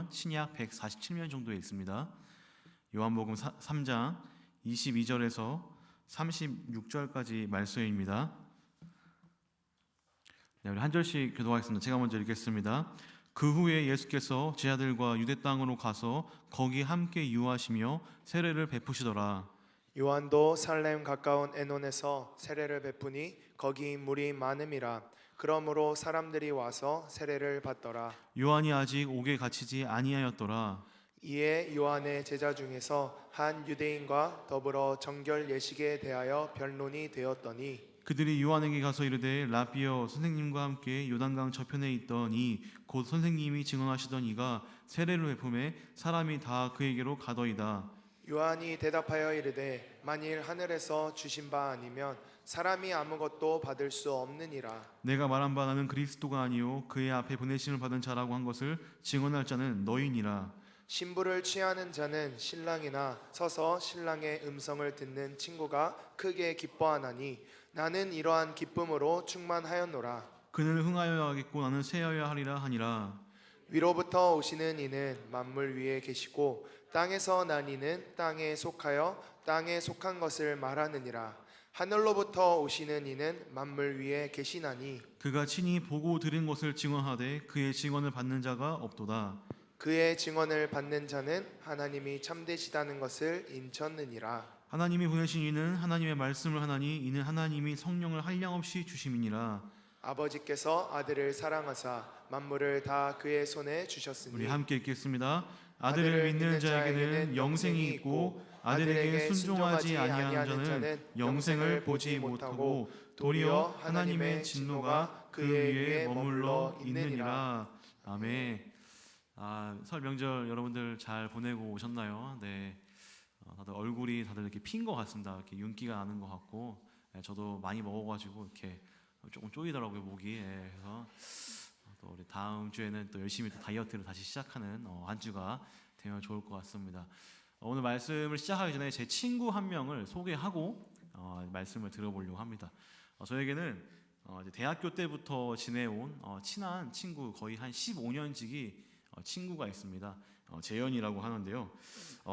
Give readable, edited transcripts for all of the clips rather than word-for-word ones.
신약 147면 정도에 있습니다. 요한복음 3장 22절에서 36절까지 말씀입니다. 네, 우리 한 절씩 교도하겠습니다. 제가 먼저 읽겠습니다. 그 후에 예수께서 제자들과 유대 땅으로 가서 거기 함께 유하시며 세례를 베푸시더라. 요한도 살렘 가까운 에논에서 세례를 베푸니 거기 물이 많음이라. 그러므로 사람들이 와서 세례를 받더라. 요한이 아직 옥에 갇히지 아니하였더라. 이에 요한의 제자 중에서 한 유대인과 더불어 정결 예식에 대하여 변론이 되었더니 그들이 요한에게 가서 이르되 라비여, 선생님과 함께 요단강 저편에 있던 이 곧 선생님이 증언하시던 이가 세례를 베푸매 사람이 다 그에게로 가더이다. 요한이 대답하여 이르되 만일 하늘에서 주신 바 아니면 사람이 아무것도 받을 수 없느니라. 내가 말한 바 나는 그리스도가 아니요 그의 앞에 보내심을 받은 자라고 한 것을 증언할 자는 너희니라. 신부를 취하는 자는 신랑이나 서서 신랑의 음성을 듣는 친구가 크게 기뻐하나니 나는 이러한 기쁨으로 충만하였노라. 그는 흥하여야 하겠고 나는 쇠하여야 하리라 하니라. 위로부터 오시는 이는 만물 위에 계시고 땅에서 난 이는 땅에 속하여 땅에 속한 것을 말하느니라. 하늘로부터 오시는 이는 만물 위에 계시나니 그가 친히 보고 들은 것을 증언하되 그의 증언을 받는 자가 없도다. 그의 증언을 받는 자는 하나님이 참되시다는 것을 인쳤느니라. 하나님이 보내신 이는 하나님의 말씀을 하나니 이는 하나님이 성령을 한량없이 주심이니라. 아버지께서 아들을 사랑하사 만물을 다 그의 손에 주셨으니 우리 함께 읽겠습니다. 아들을 믿는 자에게는 영생이 있고 아들에게 순종하지 아니하는 자는 영생을 보지 못하고 도리어 하나님의 진노가 그 위에 머물러 있느니라. 아멘. 설 명절 여러분들 잘 보내고 오셨나요? 네. 다들 얼굴이 다들 이렇게 핀 것 같습니다. 이렇게 윤기가 나는 것 같고, 저도 많이 먹어가지고 이렇게 조금 쪼이더라고요, 목이. 그래서 또 우리 다음 주에는 또 열심히 또 다이어트를 다시 시작하는 한 주가 되면 좋을 것 같습니다. 오늘 말씀을 시작하기 전에 제 친구 한 명을 소개하고 말씀을 들어보려고 합니다. 저에게는 이제 대학교 때부터 지내온 친한 친구, 거의 한 15년지기 친구가 있습니다. 재현이라고 하는데요.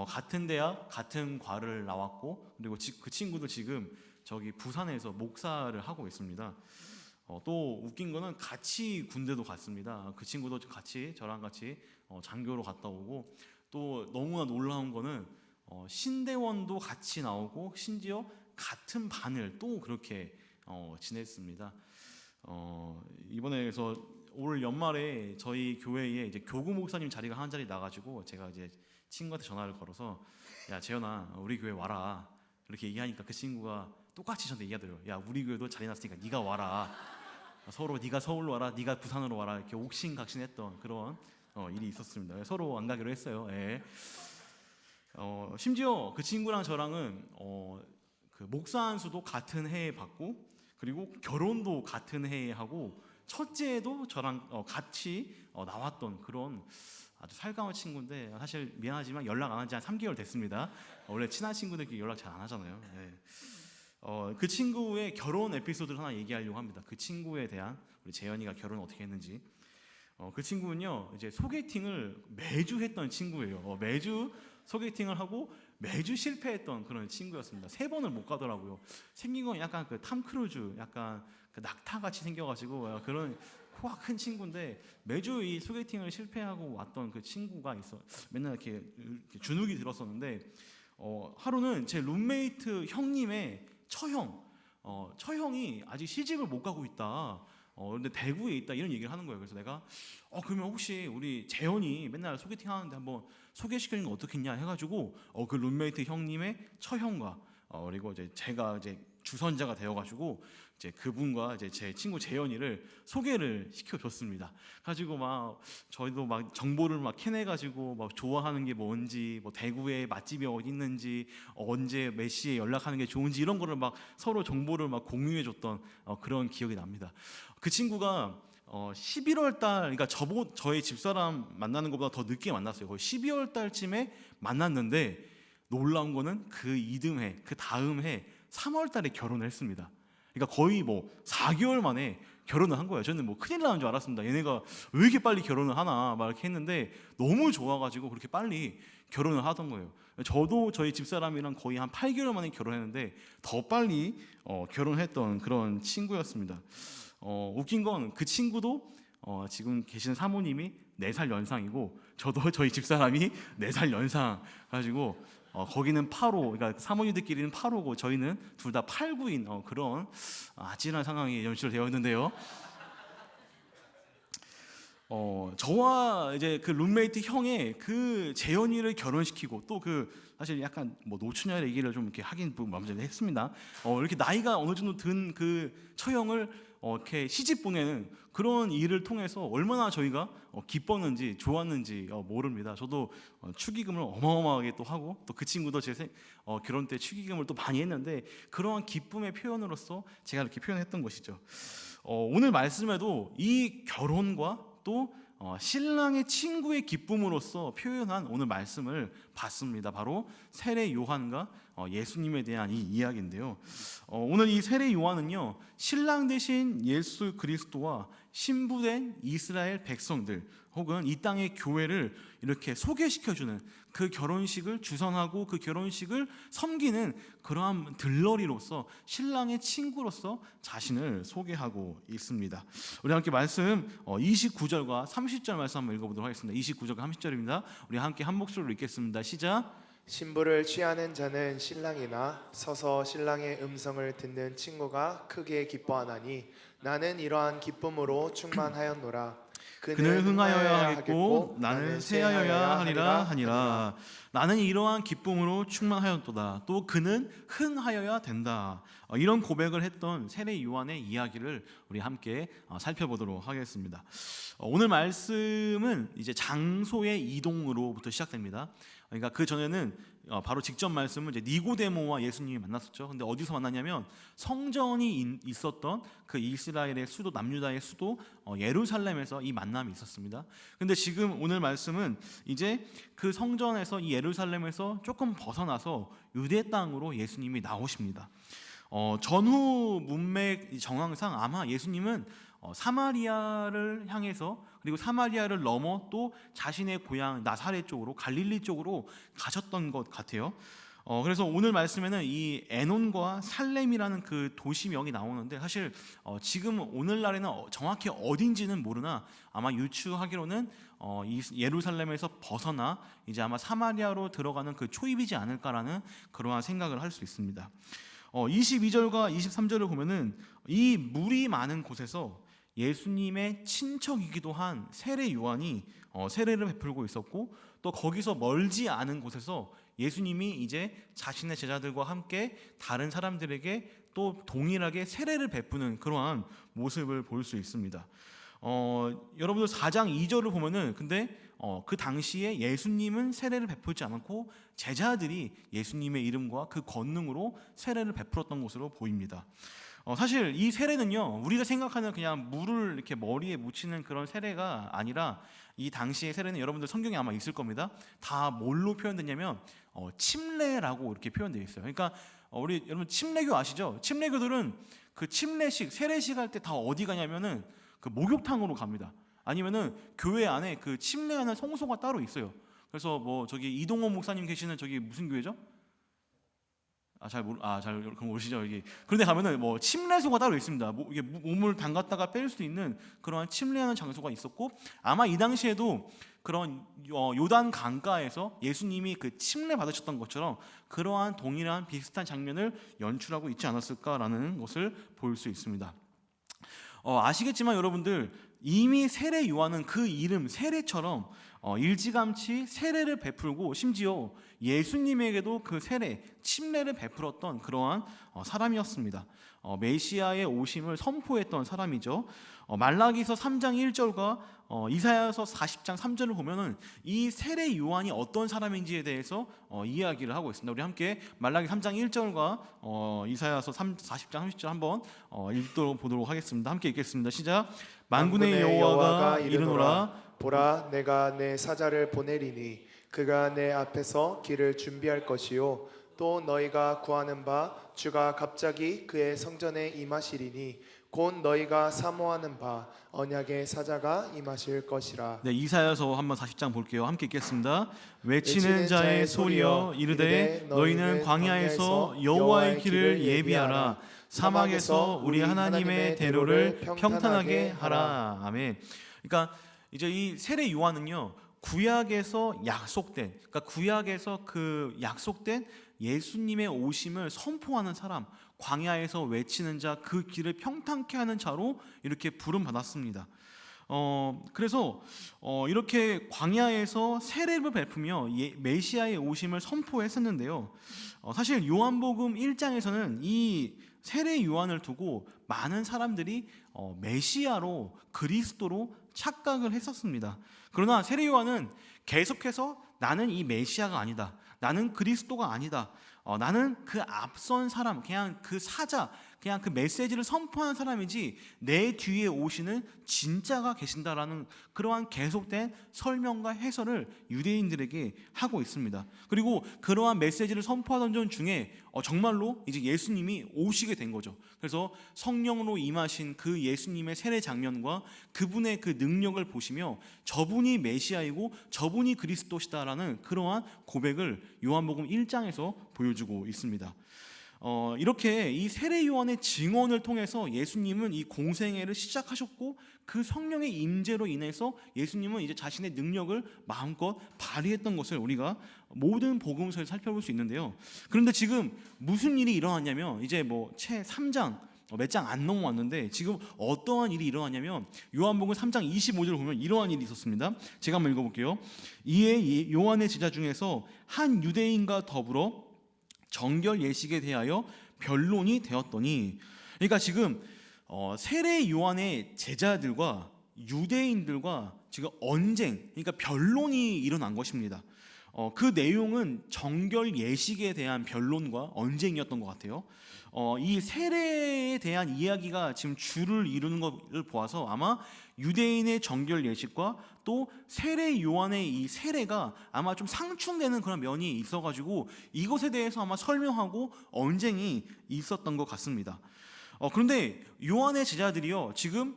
같은 대학, 같은 과를 나왔고, 그리고 그 친구도 지금 저기 부산에서 목사를 하고 있습니다. 또 웃긴 거는 같이 군대도 갔습니다. 그 친구도 저랑 같이 장교로 갔다 오고, 또 너무나 놀라운 거는 신대원도 같이 나오고 심지어 같은 반을 또 그렇게 지냈습니다. 이번에 그래서 올 연말에 저희 교회에 이제 교구 목사님 자리가 한 자리 나가지고 제가 이제 친구한테 전화를 걸어서 야 재현아 우리 교회 와라 이렇게 얘기하니까 그 친구가 똑같이 저한테 얘기하더라고요. 야 우리 교회도 자리 났으니까 네가 와라. 서로 네가 서울로 와라, 네가 부산으로 와라 이렇게 옥신각신했던 그런 일이 있었습니다. 서로 안 가기로 했어요. 예. 심지어 그 친구랑 저랑은 그 목사 안수도 같은 해에 받고 그리고 결혼도 같은 해에 하고 첫째도 저랑 같이 나왔던 그런 아주 살가운 친구인데 사실 미안하지만 연락 안 한 지 한 3개월 됐습니다. 원래 친한 친구들끼리 연락 잘 안 하잖아요. 네. 그 친구의 결혼 에피소드를 하나 얘기하려고 합니다. 그 친구에 대한 우리 재현이가 결혼을 어떻게 했는지. 그 친구는요 이제 소개팅을 매주 했던 친구예요. 매주 소개팅을 하고 매주 실패했던 그런 친구였습니다. 3번을 못 가더라고요. 생긴 건 약간 그 탐 크루즈, 약간 그 낙타같이 생겨가지고 그런 코가 큰 친구인데 매주 이 소개팅을 실패하고 왔던 그 친구가 있어. 맨날 이렇게 주눅이 들었었는데 하루는 제 룸메이트 형님의 처형이 아직 시집을 못 가고 있다. 근데 대구에 있다 이런 얘기를 하는 거예요. 그래서 내가 그러면 혹시 우리 재현이 맨날 소개팅 하는데 한번 소개시키는 거 어떻겠냐 해가지고 그 룸메이트 형님의 처형과 그리고 이제 제가 이제 주선자가 되어가지고 이제 그분과 이제 제 친구 재현이를 소개를 시켜줬습니다. 가지고 막 저희도 막 정보를 막 캐내가지고 막 좋아하는 게 뭔지, 뭐 대구에 맛집이 어디 있는지, 언제 몇 시에 연락하는 게 좋은지 이런 거를 막 서로 정보를 막 공유해줬던 그런 기억이 납니다. 그 친구가 11월 달, 그러니까 저희 집사람 만나는 것보다 더 늦게 만났어요. 거의 12월 달쯤에 만났는데 놀라운 거는 그 이듬해, 그 다음 해 3월 달에 결혼을 했습니다. 그러니까 거의 뭐 4개월 만에 결혼을 한 거예요. 저는 뭐 큰일 나는 줄 알았습니다. 얘네가 왜 이렇게 빨리 결혼을 하나 막 이렇게 했는데 너무 좋아가지고 그렇게 빨리 결혼을 하던 거예요. 저도 저희 집사람이랑 거의 한 8개월 만에 결혼했는데 더 빨리 결혼했던 그런 친구였습니다. 웃긴 건 그 친구도 지금 계시는 사모님이 4살 연상이고 저도 저희 집사람이 4살 연상 가지고 거기는 8호, 그러니까 사모님들끼리는 8호고 저희는 둘 다 8구인 그런 아찔한 상황이 연출되어 있는데요. 저와 이제 그 룸메이트 형의 그 재현이를 결혼시키고 또 사실 약간 뭐 노처녀 얘기를 좀 이렇게 하긴 마음대로 했습니다. 이렇게 나이가 어느 정도 든 그 처형을 이렇게 시집 보내는 그런 일을 통해서 얼마나 저희가 기뻤는지 좋았는지 모릅니다. 저도 축의금을 어마어마하게 또 하고 또 그 친구도 결혼 때 축의금을 또 많이 했는데 그러한 기쁨의 표현으로서 제가 이렇게 표현했던 것이죠. 오늘 말씀에도 이 결혼과 또 신랑의 친구의 기쁨으로써 표현한 오늘 말씀을 봤습니다. 바로 세례 요한과 예수님에 대한 이 이야기인데요. 오늘 이 세례 요한은요, 신랑 되신 예수 그리스도와 신부된 이스라엘 백성들 혹은 이 땅의 교회를 이렇게 소개시켜주는 그 결혼식을 주선하고 그 결혼식을 섬기는 그러한 들러리로서 신랑의 친구로서 자신을 소개하고 있습니다. 우리 함께 말씀 29절과 30절 말씀 한번 읽어보도록 하겠습니다. 29절과 30절입니다. 우리 함께 한 목소리로 읽겠습니다. 시작. 신부를 취하는 자는 신랑이나 서서 신랑의 음성을 듣는 친구가 크게 기뻐하나니 나는 이러한 기쁨으로 충만하였노라. 그는 흥하여야 하겠고 나는 쇠하여야 하니라. 나는 이러한 기쁨으로 충만하였도다. 또 그는 흥하여야 된다. 이런 고백을 했던 세례 요한의 이야기를 우리 함께 살펴보도록 하겠습니다. 오늘 말씀은 이제 장소의 이동으로부터 시작됩니다. 그러니까 그 전에는 바로 직접 말씀은 이제 니고데모와 예수님이 만났었죠. 근데 어디서 만났냐면 성전이 있었던 그 이스라엘의 수도 남유다의 수도 예루살렘에서 이 만남이 있었습니다. 근데 지금 오늘 말씀은 이제 그 성전에서 이 예루살렘에서 조금 벗어나서 유대 땅으로 예수님이 나오십니다. 전후 문맥 정황상 아마 예수님은 사마리아를 향해서 그리고 사마리아를 넘어 또 자신의 고향 나사렛 쪽으로 갈릴리 쪽으로 가셨던 것 같아요. 그래서 오늘 말씀에는 이 에논과 살렘이라는 그 도시명이 나오는데 사실 지금 오늘날에는 정확히 어딘지는 모르나 아마 유추하기로는 예루살렘에서 벗어나 이제 아마 사마리아로 들어가는 그 초입이지 않을까라는 그러한 생각을 할 수 있습니다. 22절과 23절을 보면은 이 물이 많은 곳에서 예수님의 친척이기도 한 세례 요한이 세례를 베풀고 있었고 또 거기서 멀지 않은 곳에서 예수님이 이제 자신의 제자들과 함께 다른 사람들에게 또 동일하게 세례를 베푸는 그러한 모습을 볼 수 있습니다. 여러분들 4장 2절을 보면은 근데 그 당시에 예수님은 세례를 베풀지 않았고 제자들이 예수님의 이름과 그 권능으로 세례를 베풀었던 것으로 보입니다. 사실 이 세례는요 우리가 생각하는 그냥 물을 이렇게 머리에 묻히는 그런 세례가 아니라 이 당시의 세례는 여러분들 성경에 아마 있을 겁니다. 다 뭘로 표현됐냐면 침례라고 이렇게 표현되어 있어요. 그러니까 우리 여러분 침례교 아시죠? 침례교들은 그 침례식 세례식 할 때 다 어디 가냐면은 그 목욕탕으로 갑니다. 아니면은 교회 안에 그 침례하는 성소가 따로 있어요. 그래서 뭐 저기 이동호 목사님 계시는 저기 무슨 교회죠? 잘 그럼 모르시죠 여기. 그런데 가면은 뭐 침례소가 따로 있습니다. 이게 몸을 담갔다가 뺄 수 있는 그러한 침례하는 장소가 있었고 아마 이 당시에도 그런 요단 강가에서 예수님이 그 침례 받으셨던 것처럼 그러한 동일한 비슷한 장면을 연출하고 있지 않았을까라는 것을 볼 수 있습니다. 아시겠지만 여러분들 이미 세례 요한은 그 이름 세례처럼 일찌감치 세례를 베풀고 심지어 예수님에게도 그 세례 침례를 베풀었던 그러한 사람이었습니다. 메시아의 오심을 선포했던 사람이죠. 말라기서 3장 1절과 이사야서 40장 3절을 보면은 이 세례 요한이 어떤 사람인지에 대해서 이야기를 하고 있습니다. 우리 함께 말라기 3장 1절과 이사야서 40장 30절 한번 읽도록 하겠습니다. 함께 읽겠습니다. 시작. 만군의 여호와가 이르노라. 보라, 내가 내 사자를 보내리니 그가 내 앞에서 길을 준비할 것이요 또 너희가 구하는 바 주가 갑자기 그의 성전에 임하시리니 곧 너희가 사모하는 바 언약의 사자가 임하실 것이라. 네, 이사야서 한번 40장 볼게요. 함께 읽겠습니다. 외치는 자의 소리여 이르되 너희는 광야에서 여호와의 길을 예비하라. 사막에서 우리 하나님의 대로를 평탄하게 하라. 아멘. 그러니까 이제 이 세례 요한은요, 구약에서 약속된, 그러니까 구약에서 그 약속된 예수님의 오심을 선포하는 사람, 광야에서 외치는 자, 그 길을 평탄케 하는 자로 이렇게 부름 받았습니다. 그래서 이렇게 광야에서 세례를 베푸며 메시아의 오심을 선포했었는데요. 사실 요한복음 1장에서는 이 세례 요한을 두고 많은 사람들이 메시아로, 그리스도로 착각을 했었습니다. 그러나 세례 요한은 계속해서 나는 이 메시아가 아니다, 나는 그리스도가 아니다, 나는 그 앞선 사람, 그냥 그 사자, 그냥 그 메시지를 선포하는 사람이지 내 뒤에 오시는 진짜가 계신다라는 그러한 계속된 설명과 해설을 유대인들에게 하고 있습니다. 그리고 그러한 메시지를 선포하던 전 중에 정말로 이제 예수님이 오시게 된 거죠. 그래서 성령으로 임하신 그 예수님의 세례 장면과 그분의 그 능력을 보시며 저분이 메시아이고 저분이 그리스도시다라는 그러한 고백을 요한복음 1장에서 보여주고 있습니다. 이렇게 이 세례 요한의 증언을 통해서 예수님은 이 공생애를 시작하셨고 그 성령의 임재로 인해서 예수님은 이제 자신의 능력을 마음껏 발휘했던 것을 우리가 모든 복음서에 살펴볼 수 있는데요. 그런데 지금 무슨 일이 일어났냐면 이제 채 3장 몇 장 안 넘어왔는데 지금 어떠한 일이 일어났냐면 요한복음 3장 25절을 보면 이러한 일이 있었습니다. 제가 한번 읽어볼게요. 이에 요한의 제자 중에서 한 유대인과 더불어 정결 예식에 대하여 변론이 되었더니, 그러니까 지금 세례 요한의 제자들과 유대인들과 지금 언쟁, 그러니까 변론이 일어난 것입니다. 그 내용은 정결 예식에 대한 변론과 언쟁이었던 것 같아요. 이 세례에 대한 이야기가 지금 줄을 이루는 것을 보아서 아마 유대인의 정결 예식과 또 세례 요한의 이 세례가 아마 좀 상충되는 그런 면이 있어가지고 이것에 대해서 아마 설명하고 언쟁이 있었던 것 같습니다. 그런데 요한의 제자들이요, 지금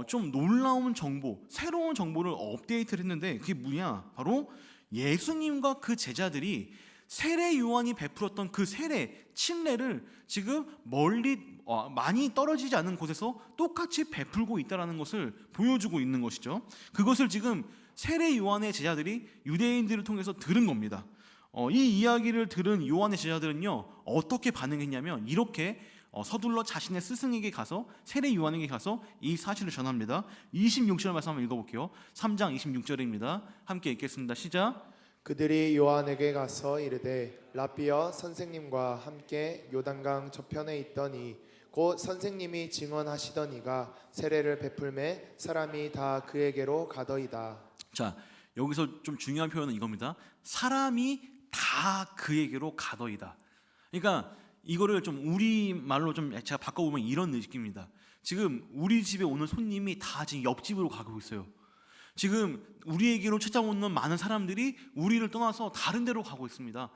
좀 놀라운 정보, 새로운 정보를 업데이트를 했는데 그게 뭐냐? 바로 예수님과 그 제자들이 세례 요한이 베풀었던 그 세례, 침례를 지금 멀리 많이 떨어지지 않은 곳에서 똑같이 베풀고 있다는 것을 보여주고 있는 것이죠. 그것을 지금 세례 요한의 제자들이 유대인들을 통해서 들은 겁니다. 이 이야기를 들은 요한의 제자들은요, 어떻게 반응했냐면 이렇게 서둘러 자신의 스승에게 가서, 세례 요한에게 가서 이 사실을 전합니다. 26절 말씀 한번 읽어볼게요. 3장 26절입니다. 함께 읽겠습니다. 시작. 그들이 요한에게 가서 이르되 라삐여, 선생님과 함께 요단강 저편에 있더니 곧 선생님이 증언하시던 이가 세례를 베풀매 사람이 다 그에게로 가더이다. 자, 여기서 좀 중요한 표현은 이겁니다. 사람이 다 그에게로 가더이다. 그러니까 이거를 좀 우리 말로 좀 제가 바꿔보면 이런 느낌입니다. 지금 우리 집에 오는 손님이 다 지금 옆집으로 가고 있어요. 지금 우리에게로 찾아오는 많은 사람들이 우리를 떠나서 다른 데로 가고 있습니다.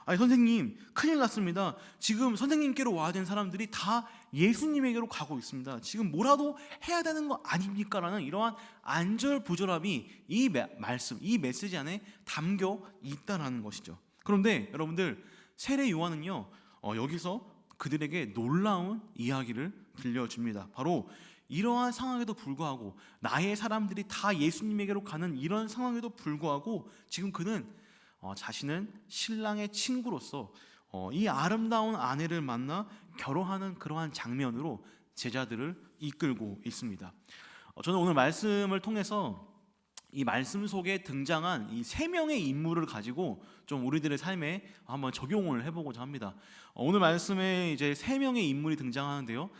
아니 선생님, 큰일 났습니다. 지금 선생님께로 와야 되는 사람들이 다 예수님에게로 가고 있습니다. 지금 뭐라도 해야 되는 거 아닙니까? 라는 이러한 안절부절함이 이 말씀, 이 메시지 안에 담겨 있다는 것이죠. 그런데 여러분들, 세례 요한은요, 여기서 그들에게 놀라운 이야기를 들려줍니다. 바로 이러한 상황에도 불구하고, 나의 사람들이 다 예수님에게로 가는 이런 상황에도 불구하고 지금 그는 자신은 신랑의 친구로서 이 아름다운 아내를 만나 결혼하는 그러한 장면으로 제자들을 이끌고 있습니다. 저는 오늘 말씀을 통해서 이 말씀 속에 등장한 이 세 명의 인물을 가지고 좀 우리들의 삶에 한번 적용을 해보고자 합니다. 오늘 말씀에 이제 세 명의 인물이 등장하는데요.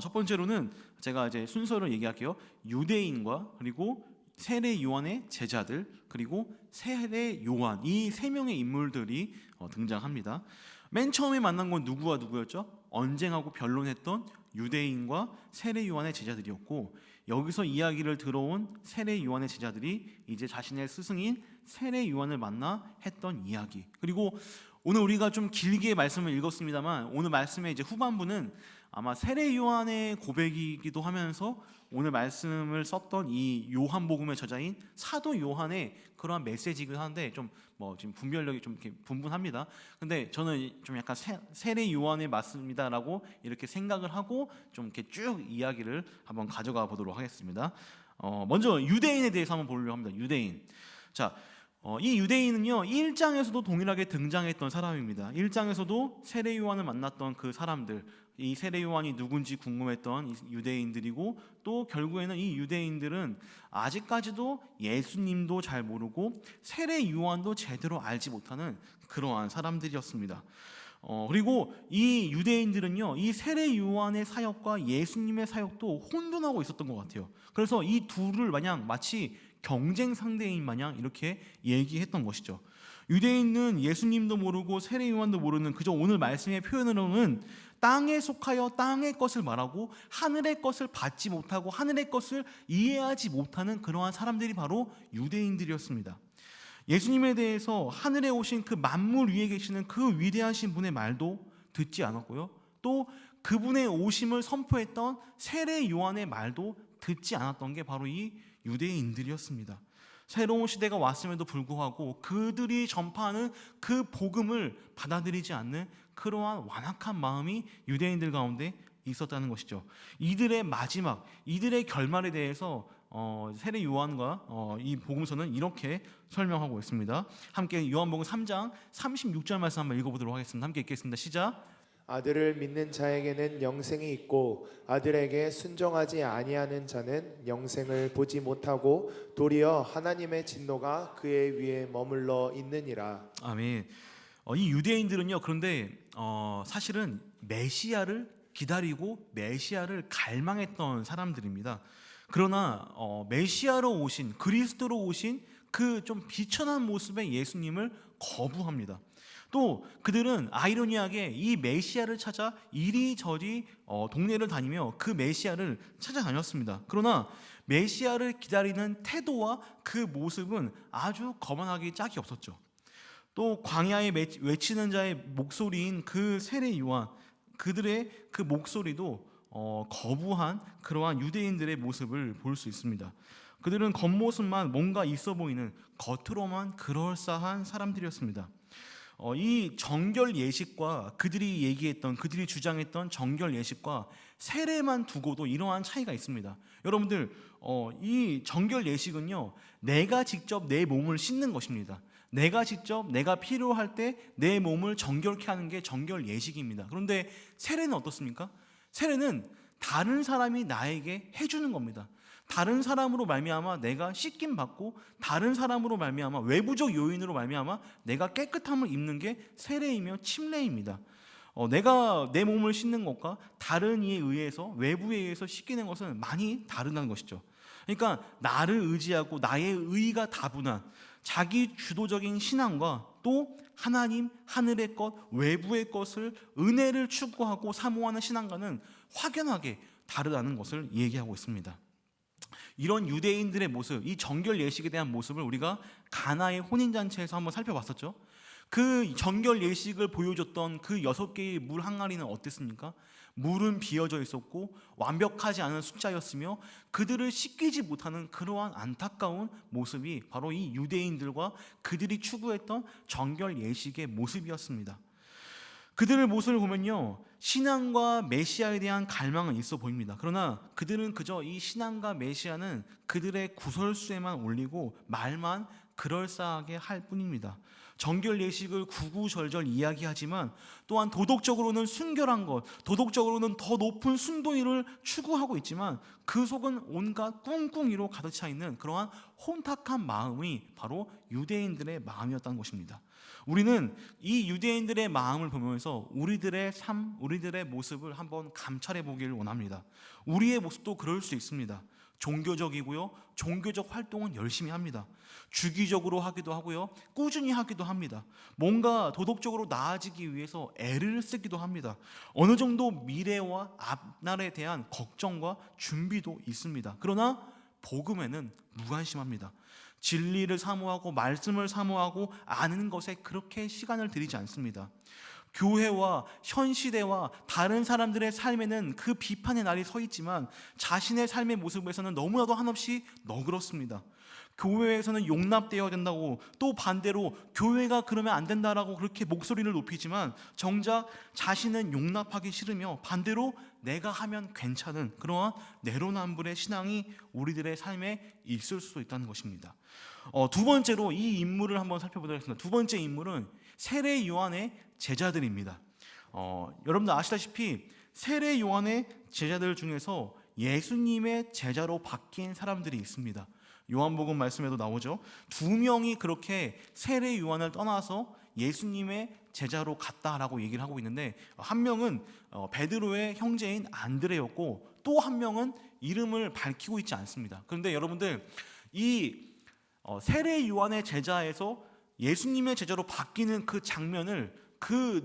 첫 번째로는 제가 이제 순서를 얘기할게요. 유대인과 그리고 세례 요한의 제자들, 그리고 세례 요한, 이 세 명의 인물들이 등장합니다. 맨 처음에 만난 건 누구와 누구였죠? 언쟁하고 변론했던 유대인과 세례 요한의 제자들이었고, 여기서 이야기를 들어온 세례 요한의 제자들이 이제 자신의 스승인 세례 요한을 만나 했던 이야기. 그리고 오늘 우리가 좀 길게 말씀을 읽었습니다만 오늘 말씀의 이제 후반부는 아마 세례 요한의 고백이기도 하면서 오늘 말씀을 썼던 이 요한복음의 저자인 사도 요한의 그러한 메시지이긴 한데 좀 뭐 지금 분별력이 좀 이렇게 분분합니다. 근데 저는 좀 약간 세례 요한의 말씀이다라고 이렇게 생각을 하고 좀 이렇게 쭉 이야기를 한번 가져가 보도록 하겠습니다. 먼저 유대인에 대해서 한번 보려고 합니다. 유대인. 자, 이 유대인은요 1장에서도 동일하게 등장했던 사람입니다. 1장에서도 세례 요한을 만났던 그 사람들, 이 세례 요한이 누군지 궁금했던 이 유대인들이고, 또 결국에는 이 유대인들은 아직까지도 예수님도 잘 모르고 세례 요한도 제대로 알지 못하는 그러한 사람들이었습니다. 그리고 이 유대인들은요 이 세례 요한의 사역과 예수님의 사역도 혼돈하고 있었던 것 같아요. 그래서 이 둘을 마치 경쟁 상대인 마냥 이렇게 얘기했던 것이죠. 유대인은 예수님도 모르고 세례 요한도 모르는, 그저 오늘 말씀의 표현으로는 땅에 속하여 땅의 것을 말하고 하늘의 것을 받지 못하고 하늘의 것을 이해하지 못하는 그러한 사람들이 바로 유대인들이었습니다. 예수님에 대해서 하늘에 오신 그 만물 위에 계시는 그 위대하신 분의 말도 듣지 않았고요, 또 그분의 오심을 선포했던 세례 요한의 말도 듣지 않았던 게 바로 이 유대인들이었습니다. 새로운 시대가 왔음에도 불구하고 그들이 전파하는 그 복음을 받아들이지 않는 그러한 완악한 마음이 유대인들 가운데 있었다는 것이죠. 이들의 마지막, 이들의 결말에 대해서 세례 요한과 이 복음서는 이렇게 설명하고 있습니다. 함께 요한복음 3장 36절 말씀 한번 읽어보도록 하겠습니다. 함께 읽겠습니다. 시작. 아들을 믿는 자에게는 영생이 있고 아들에게 순종하지 아니하는 자는 영생을 보지 못하고 도리어 하나님의 진노가 그의 위에 머물러 있느니라. 아멘. 이 유대인들은요, 그런데 사실은 메시아를 기다리고 메시아를 갈망했던 사람들입니다. 그러나 메시아로 오신, 그리스도로 오신 그 좀 비천한 모습의 예수님을 거부합니다. 또 그들은 아이러니하게 이 메시아를 찾아 이리저리 동네를 다니며 그 메시아를 찾아다녔습니다. 그러나 메시아를 기다리는 태도와 그 모습은 아주 거만하기 짝이 없었죠. 또 광야에 외치는 자의 목소리인 그 세례 요한, 그들의 그 목소리도 거부한 그러한 유대인들의 모습을 볼 수 있습니다. 그들은 겉모습만 뭔가 있어 보이는, 겉으로만 그럴싸한 사람들이었습니다. 이 정결 예식과 그들이 얘기했던, 그들이 주장했던 정결 예식과 세례만 두고도 이러한 차이가 있습니다. 여러분들, 이 정결 예식은요 내가 직접 내 몸을 씻는 것입니다. 내가 직접 내가 필요할 때 내 몸을 정결케 하는 게 정결 예식입니다. 그런데 세례는 어떻습니까? 세례는 다른 사람이 나에게 해주는 겁니다. 다른 사람으로 말미암아 내가 씻김 받고, 다른 사람으로 말미암아 외부적 요인으로 말미암아 내가 깨끗함을 입는 게 세례이며 침례입니다. 내가 내 몸을 씻는 것과 다른 이에 의해서, 외부에 의해서 씻기는 것은 많이 다르다는 것이죠. 그러니까 나를 의지하고 나의 의가 다분한 자기 주도적인 신앙과 또 하나님, 하늘의 것, 외부의 것을, 은혜를 추구하고 사모하는 신앙과는 확연하게 다르다는 것을 얘기하고 있습니다. 이런 유대인들의 모습, 이 정결 예식에 대한 모습을 우리가 가나의 혼인잔치에서 한번 살펴봤었죠. 그 정결 예식을 보여줬던 그 6개의 물 항아리는 어땠습니까? 물은 비어져 있었고 완벽하지 않은 숫자였으며 그들을 씻기지 못하는 그러한 안타까운 모습이 바로 이 유대인들과 그들이 추구했던 정결 예식의 모습이었습니다. 그들의 모습을 보면요, 신앙과 메시아에 대한 갈망은 있어 보입니다. 그러나 그들은 그저 이 신앙과 메시아는 그들의 구설수에만 올리고 말만 그럴싸하게 할 뿐입니다. 정결 예식을 구구절절 이야기하지만 또한 도덕적으로는 순결한 것, 도덕적으로는 더 높은 순도위를 추구하고 있지만 그 속은 온갖 꿍꿍이로 가득 차 있는 그러한 혼탁한 마음이 바로 유대인들의 마음이었다는 것입니다. 우리는 이 유대인들의 마음을 보면서 우리들의 삶, 우리들의 모습을 한번 감찰해 보기를 원합니다. 우리의 모습도 그럴 수 있습니다. 종교적이고요, 종교적 활동은 열심히 합니다. 주기적으로 하기도 하고요, 꾸준히 하기도 합니다. 뭔가 도덕적으로 나아지기 위해서 애를 쓰기도 합니다. 어느 정도 미래와 앞날에 대한 걱정과 준비도 있습니다. 그러나 복음에는 무관심합니다. 진리를 사모하고 말씀을 사모하고 아는 것에 그렇게 시간을 들이지 않습니다. 교회와 현 시대와 다른 사람들의 삶에는 그 비판의 날이 서 있지만 자신의 삶의 모습에서는 너무나도 한없이 너그럽습니다. 교회에서는 용납되어야 된다고, 또 반대로 교회가 그러면 안 된다라고 그렇게 목소리를 높이지만 정작 자신은 용납하기 싫으며 반대로 내가 하면 괜찮은 그러한 내로남불의 신앙이 우리들의 삶에 있을 수도 있다는 것입니다. 두 번째로 이 인물을 한번 살펴보도록 하겠습니다. 두 번째 인물은 세례 요한의 제자들입니다. 여러분들 아시다시피 세례 요한의 제자들 중에서 예수님의 제자로 바뀐 사람들이 있습니다. 요한복음 말씀에도 나오죠. 2명이 그렇게 세례 요한을 떠나서 예수님의 제자로 갔다라고 얘기를 하고 있는데, 한 명은 베드로의 형제인 안드레였고 또 한 명은 이름을 밝히고 있지 않습니다. 그런데 여러분들, 이 세례 요한의 제자에서 예수님의 제자로 바뀌는 그 장면을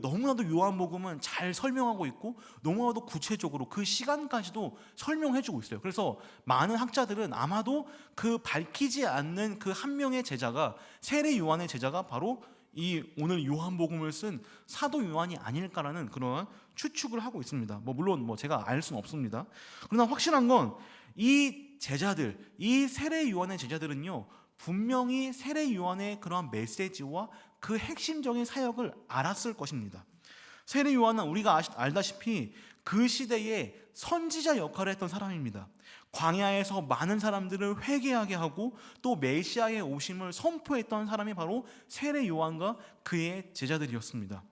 너무나도 요한복음은 잘 설명하고 있고 너무나도 구체적으로 그 시간까지도 설명해주고 있어요. 그래서 많은 학자들은 아마도 그 밝히지 않는 그 한 명의 제자가, 세례 요한의 제자가 바로 이 오늘 요한복음을 쓴 사도 요한이 아닐까라는 그런 추측을 하고 있습니다. 물론 제가 알 수는 없습니다. 그러나 확실한 건 이 제자들, 이 세례 요한의 제자들은요, 분명히 세례 요한의 그러한 메시지와 그 핵심적인 사역을 알았을 것입니다. 세례 요한은 우리가 알다시피 그 시대에 선지자 역할을 했던 사람입니다. 광야에서 많은 사람들을 회개하게 하고 또 메시아의 오심을 선포했던 사람이 바로 세례 요한과 그의 제자들이었습니다.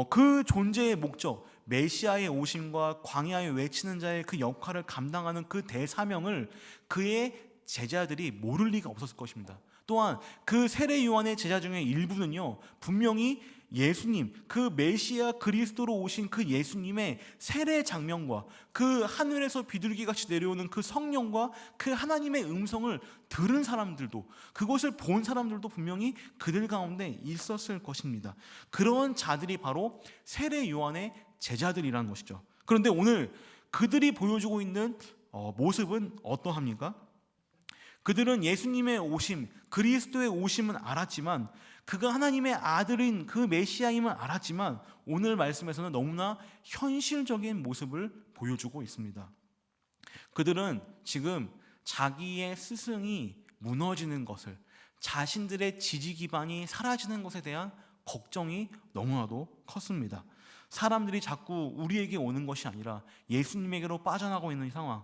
그 존재의 목적, 메시아의 오심과 광야에 외치는 자의 그 역할을 감당하는 그 대사명을 그의 제자들이 모를 리가 없었을 것입니다. 또한 그 세례 요한의 제자 중에 일부는요, 분명히 예수님, 그 메시아 그리스도로 오신 그 예수님의 세례 장면과 그 하늘에서 비둘기같이 내려오는 그 성령과 그 하나님의 음성을 들은 사람들도, 그것을 본 사람들도 분명히 그들 가운데 있었을 것입니다. 그런 자들이 바로 세례 요한의 제자들이라는 것이죠. 그런데 오늘 그들이 보여주고 있는 모습은 어떠합니까? 그들은 예수님의 오심, 그리스도의 오심은 알았지만, 그가 하나님의 아들인 그 메시아임을 알았지만 오늘 말씀에서는 너무나 현실적인 모습을 보여주고 있습니다. 그들은 지금 자기의 스승이 무너지는 것을, 자신들의 지지 기반이 사라지는 것에 대한 걱정이 너무나도 컸습니다. 사람들이 자꾸 우리에게 오는 것이 아니라 예수님에게로 빠져나가고 있는 상황,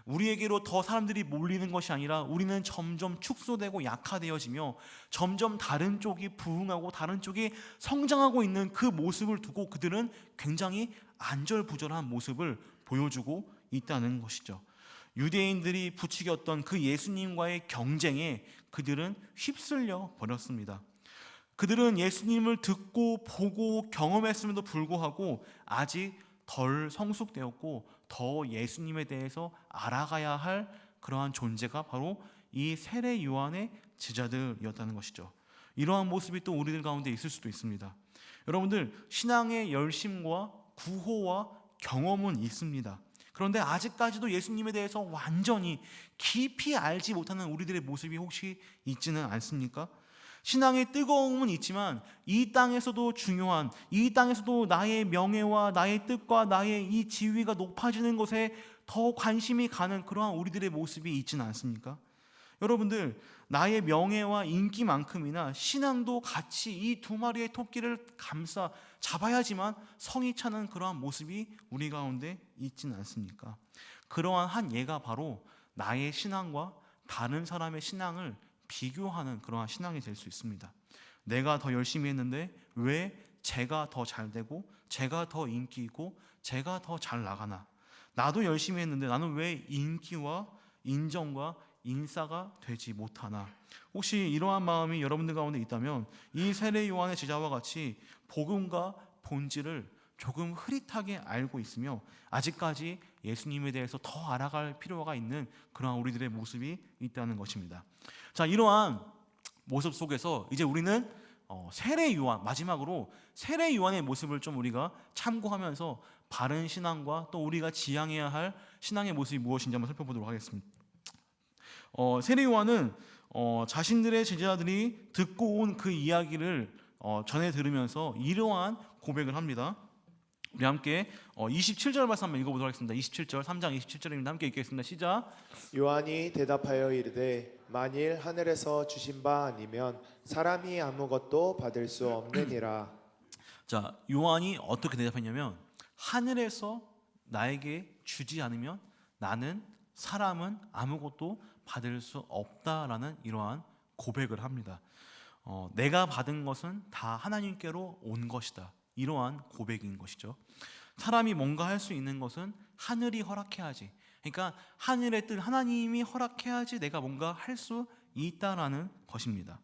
우리에게로 더 사람들이 몰리는 것이 아니라 우리는 점점 축소되고 약화되어지며 점점 다른 쪽이 부흥하고 다른 쪽이 성장하고 있는 그 모습을 두고 그들은 굉장히 안절부절한 모습을 보여주고 있다는 것이죠. 유대인들이 부추겼던 그 예수님과의 경쟁에 그들은 휩쓸려 버렸습니다. 그들은 예수님을 듣고 보고 경험했음에도 불구하고 아직 덜 성숙되었고 더 예수님에 대해서 알아가야 할 그러한 존재가 바로 이 세례 요한의 제자들이었다는 것이죠. 이러한 모습이 또 우리들 가운데 있을 수도 있습니다. 여러분들, 신앙의 열심과 구호와 경험은 있습니다. 그런데 아직까지도 예수님에 대해서 완전히 깊이 알지 못하는 우리들의 모습이 혹시 있지는 않습니까? 신앙의 뜨거움은 있지만 이 땅에서도 중요한, 이 땅에서도 나의 명예와 나의 뜻과 나의 이 지위가 높아지는 것에 더 관심이 가는 그러한 우리들의 모습이 있지는 않습니까? 여러분들, 나의 명예와 인기만큼이나 신앙도 같이 이 두 마리의 토끼를 감싸 잡아야지만 성이 차는 그러한 모습이 우리 가운데 있지는 않습니까? 그러한 한 예가 바로 나의 신앙과 다른 사람의 신앙을 비교하는 그러한 신앙이 될 수 있습니다. 내가 더 열심히 했는데 왜 제가 더 잘 되고 제가 더 인기 있고 제가 더 잘 나가나? 나도 열심히 했는데 나는 왜 인기와 인정과 인싸가 되지 못하나? 혹시 이러한 마음이 여러분들 가운데 있다면 이 세례 요한의 제자와 같이 복음과 본질을 조금 흐릿하게 알고 있으며 아직까지 예수님에 대해서 더 알아갈 필요가 있는 그러한 우리들의 모습이 있다는 것입니다. 자, 이러한 모습 속에서 이제 우리는 세례 요한, 마지막으로 세례 요한의 모습을 좀 우리가 참고하면서 바른 신앙과 또 우리가 지향해야 할 신앙의 모습이 무엇인지 한번 살펴보도록 하겠습니다. 세례 요한은 자신들의 제자들이 듣고 온 그 이야기를 전해 들으면서 이러한 고백을 합니다. 우리 함께 27절 말씀 한번 읽어보도록 하겠습니다. 27절, 3장 27절입니다. 함께 읽겠습니다. 시작. 요한이 대답하여 이르되 만일 하늘에서 주신 바 아니면 사람이 아무것도 받을 수 없느니라. 자, 요한이 어떻게 대답했냐면 하늘에서 나에게 주지 않으면 나는 사람은 아무것도 받을 수 없다라는 이러한 고백을 합니다. 내가 받은 것은 다 하나님께로 온 것이다. 이러한 고백인 것이죠. 사람이 뭔가 할 수 있는 것은 하늘이 허락해야지. 그러니까 하늘의 뜻 하나님이 허락해야지 내가 뭔가 할 수 있다라는 것입니다.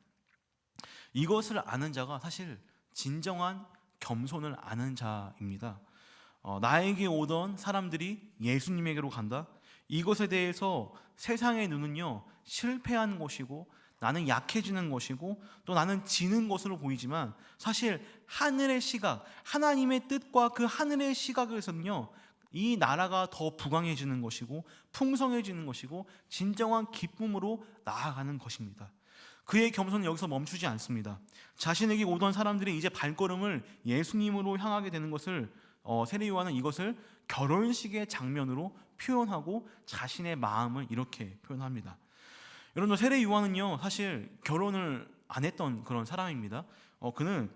이것을 아는 자가 사실 진정한 겸손을 아는 자입니다. 나에게 오던 사람들이 예수님에게로 간다. 이것에 대해서 세상의 눈은요 실패한 것이고 나는 약해지는 것이고 또 나는 지는 것으로 보이지만 사실 하늘의 시각, 하나님의 뜻과 그 하늘의 시각에서는요 이 나라가 더 부강해지는 것이고 풍성해지는 것이고 진정한 기쁨으로 나아가는 것입니다. 그의 겸손은 여기서 멈추지 않습니다. 자신에게 오던 사람들이 이제 발걸음을 예수님으로 향하게 되는 것을 세례 요한은 이것을 결혼식의 장면으로 표현하고 자신의 마음을 이렇게 표현합니다. 여러분, 세례 요한은요 사실 결혼을 안 했던 그런 사람입니다. 그는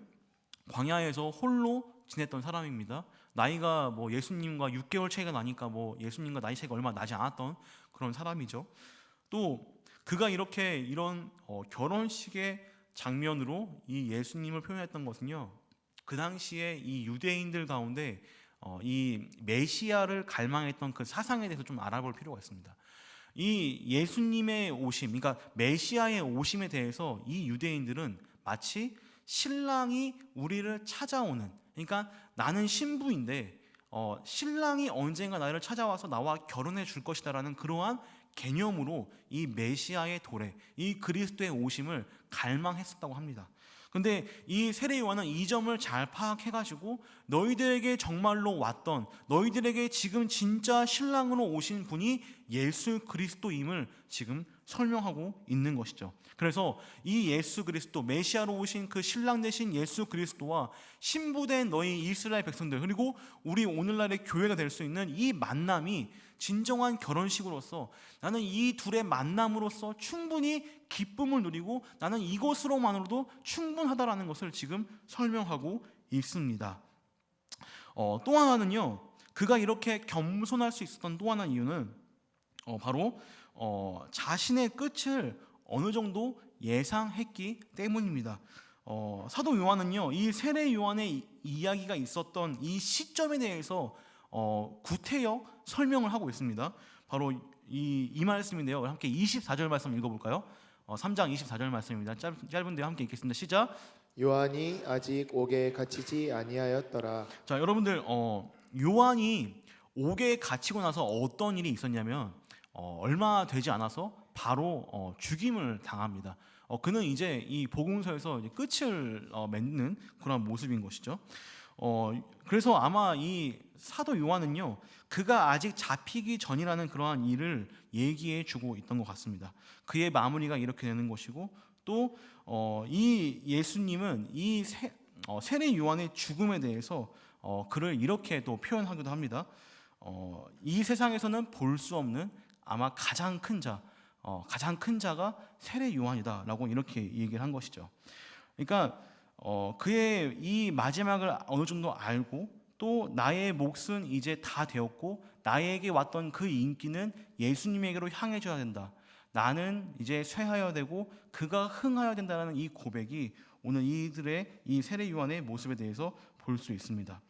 광야에서 홀로 지냈던 사람입니다. 나이가 뭐 예수님과 6개월 차이가 나니까 뭐 예수님과 나이 차이가 얼마 나지 않았던 그런 사람이죠. 또 그가 이렇게 이런 결혼식의 장면으로 이 예수님을 표현했던 것은요 그 당시에 이 유대인들 가운데 이 메시아를 갈망했던 그 사상에 대해서 좀 알아볼 필요가 있습니다. 이 예수님의 오심, 그러니까 메시아의 오심에 대해서 이 유대인들은 마치 신랑이 우리를 찾아오는, 그러니까 나는 신부인데 신랑이 언젠가 나를 찾아와서 나와 결혼해 줄 것이다라는 그러한 개념으로 이 메시아의 도래, 이 그리스도의 오심을 갈망했었다고 합니다. 근데 이 세례 요한은 이 점을 잘 파악해가지고 너희들에게 정말로 왔던, 너희들에게 지금 진짜 신랑으로 오신 분이 예수 그리스도임을 지금 설명하고 있는 것이죠. 그래서 이 예수 그리스도, 메시아로 오신 그 신랑 되신 예수 그리스도와 신부된 너희 이스라엘 백성들, 그리고 우리 오늘날의 교회가 될 수 있는 이 만남이 진정한 결혼식으로서 나는 이 둘의 만남으로서 충분히 기쁨을 누리고 나는 이것으로만으로도 충분하다라는 것을 지금 설명하고 있습니다. 또 하나는요, 그가 이렇게 겸손할 수 있었던 또 하나 이유는 바로 자신의 끝을 어느 정도 예상했기 때문입니다. 사도 요한은요, 이 세례 요한의 이야기가 있었던 이 시점에 대해서 구태여 설명을 하고 있습니다. 바로 이 말씀인데요. 함께 24절 말씀 읽어볼까요? 3장 24절 말씀입니다. 짧은데 함께 읽겠습니다. 시작. 요한이 아직 옥에 갇히지 아니하였더라. 자, 여러분들 요한이 옥에 갇히고 나서 어떤 일이 있었냐면 얼마 되지 않아서 바로 죽임을 당합니다. 그는 이제 이 복음서에서 이제 끝을 맺는 그런 모습인 것이죠. 그래서 아마 이 사도 요한은요, 그가 아직 잡히기 전이라는 그러한 일을 얘기해 주고 있던 것 같습니다. 그의 마무리가 이렇게 되는 것이고, 또 이 예수님은 이 세례 요한의 죽음에 대해서 그를 이렇게 또 표현하기도 합니다. 이 세상에서는 볼 수 없는 아마 가장 큰 자가 세례 요한이다라고 이렇게 얘기를 한 것이죠. 그러니까 그의 이 마지막을 어느 정도 알고, 또 나의 몫은 이제 다 되었고 나에게 왔던 그 인기는 예수님에게로 향해져야 된다. 나는 이제 쇠하여야 되고 그가 흥하여야 된다는 이 고백이 오늘 이들의 이 세례 요한의 모습에 대해서 볼 수 있습니다.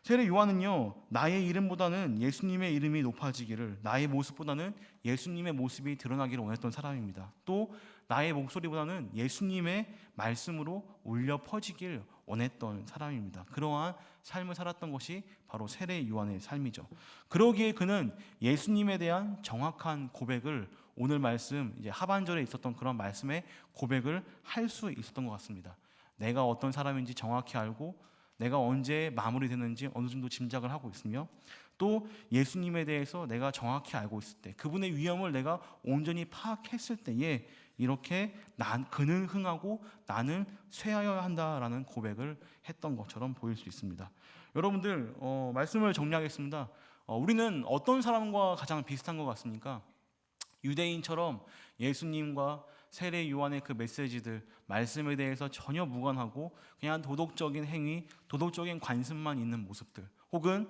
세례 요한은요, 나의 이름보다는 예수님의 이름이 높아지기를, 나의 모습보다는 예수님의 모습이 드러나기를 원했던 사람입니다. 또 나의 목소리보다는 예수님의 말씀으로 울려 퍼지길 원했던 사람입니다. 그러한 삶을 살았던 것이 바로 세례 요한의 삶이죠. 그러기에 그는 예수님에 대한 정확한 고백을, 오늘 말씀 이제 하반절에 있었던 그런 말씀의 고백을 할 수 있었던 것 같습니다. 내가 어떤 사람인지 정확히 알고 내가 언제 마무리되는지 어느 정도 짐작을 하고 있으며, 또 예수님에 대해서 내가 정확히 알고 있을 때, 그분의 위엄을 내가 온전히 파악했을 때에 이렇게 그는 흥하고 나는 쇠하여야 한다라는 고백을 했던 것처럼 보일 수 있습니다. 여러분들 말씀을 정리하겠습니다. 우리는 어떤 사람과 가장 비슷한 것 같습니까? 유대인처럼 예수님과 세례 요한의 그 메시지들, 말씀에 대해서 전혀 무관하고 그냥 도덕적인 행위, 도덕적인 관심만 있는 모습들, 혹은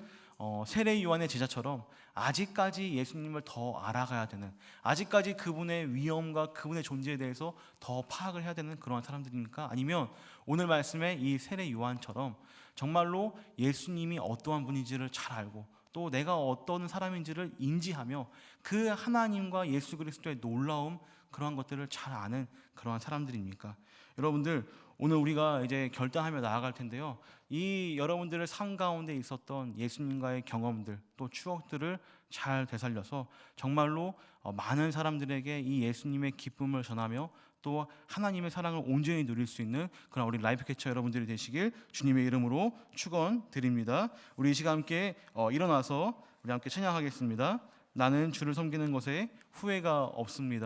세례 요한의 제자처럼 아직까지 예수님을 더 알아가야 되는, 아직까지 그분의 위엄과 그분의 존재에 대해서 더 파악을 해야 되는 그러한 사람들입니까? 아니면 오늘 말씀의 이 세례 요한처럼 정말로 예수님이 어떠한 분인지를 잘 알고 또 내가 어떤 사람인지를 인지하며 그 하나님과 예수 그리스도의 놀라움, 그러한 것들을 잘 아는 그러한 사람들입니까? 여러분들, 오늘 우리가 이제 결단하며 나아갈 텐데요, 이 여러분들의 삶 가운데 있었던 예수님과의 경험들, 또 추억들을 잘 되살려서 정말로 많은 사람들에게 이 예수님의 기쁨을 전하며 또 하나님의 사랑을 온전히 누릴 수 있는 그런 우리 라이프캐쳐 여러분들이 되시길 주님의 이름으로 축원드립니다. 우리 이 시간 함께 일어나서 우리 함께 찬양하겠습니다. 나는 주를 섬기는 것에 후회가 없습니다.